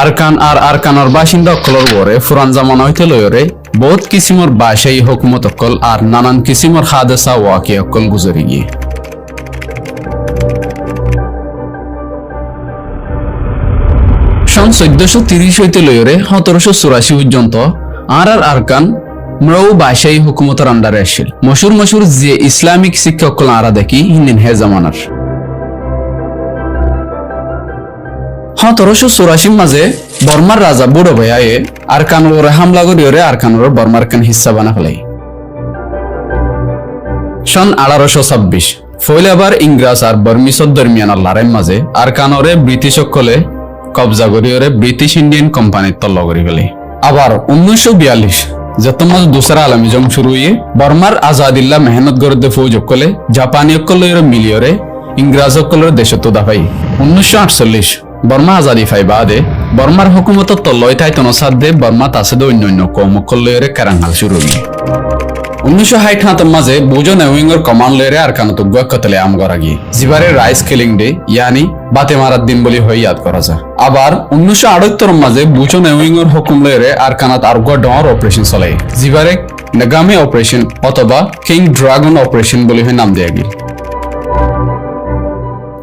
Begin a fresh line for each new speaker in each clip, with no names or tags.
আরকান আর আরকানৰ বাসিন্দা অকলৰ বৰে ফুৰান জামানা হইতে লয়ৰে বহুত কিসিমৰ বাসাই হুকুমত অকল আর নানান কিসিমৰ হাদেসা ওয়াকি অকল গুজরি গিয়ে সন 1430 হইতে লয়রে 1784 পর্যন্ত আর আরকান মরৌ বাসাই হুকুমতের আন্ডারে আসছিল মশুর যে ইসলামিক শিক্ষক আরা দেখি হিন্দিন হে জামানার 1784 মাঝে বর্মার রাজা বুড়ো ভাইয়ে আরকানোর হামলা করিওরে আরকানোর বর্মার কান হিস্সা বানা ফেলাই সন 1826 ফইলাবার ইংরাজ আর বর্মিসর দরমিয়ান লড়াই মাঝে আরকানোরে ব্রিটিশ সকলে কবজা করিওরে ব্রিটিশ ইন্ডিয়ান কোম্পানির তল্ল করি ফেলে আবার 1942 যত মাঝে দুসরা আলমী জং শুরু হয়ে বর্মার আজাদিল্লা মেহনত গরদে ফৌজ অকলে জাপানি অকলের মিলিয়রে ইংরাজ অকলের দেশত দাফাই 1948 বর্মা আজাদি ফাই বাদে বর্মার হুকুমতত তল্লয় তাইতন সাধ্যে বর্মা তাসেদে অন্যান্য কম অকলের কারাঙ্গাল শুরু হয়ে 1960 মাঝে বুজো নেউইংর কমান্ড লেরে আরকানত কতলে আম করা গিয়ে জিবারে রাইস কিলিং ডে ইয়ানি বাতে মারার দিন বলি হয়ে ইয়াদ করা যায় আবার 1978 মাঝে বুজো নেউইংর হুকুম লেরে আরকানাত আরগো ডর অপারেশন চলাই জিবারে নাগামে অপারেশন অথবা কিং ড্রাগন অপারেশন বলি হয়ে নাম দেয়া গিয়ে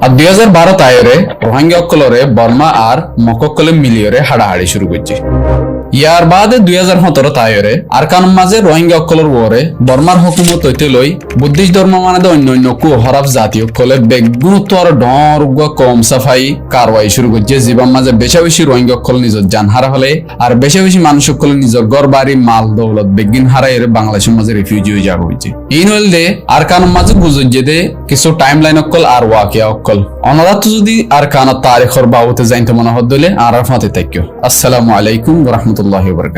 আর 2012 তাইরে রোহিঙ্গা অকলরে বর্মা আর মককলে মিলিয়রে হাড়াহাড়ি শুরু করছে ইয়ার বাদে 2017 তাইরে আরকান মাঝে রোহিঙ্গা অকলর ওরে বর্মার হুকুমত হইতে লই বুদ্ধিস্ট ধর্ম মানে অন্যান্য কু হরাফ জাতীয় কলে বেগুরুত্ব আর ডর কম সাফাই কারওয়াই শুরু করছে জীবন মাঝে বেশি রোহিঙ্গা অকল নিজের জান হারা হলে আর বেশি মানুষ অকল নিজের ঘর বাড়ি মাল দৌলত বেগিন হারাই বাংলাদেশের মাঝে রিফিউজি হয়ে যাওয়া হয়েছে এই নইলে আরকান মাঝে গুজর যেতে কিছু টাইম লাইন অকল আর ওয়াকিয়া অকল অনারাত যদি আরকান তারিখর বাবুতে জানতে মনে হত দিলে আর ফাতে থাকো আসসালামু আলাইকুম ওয়া রাহমাতুল্লাহি ওয়া বারাকাতুহু।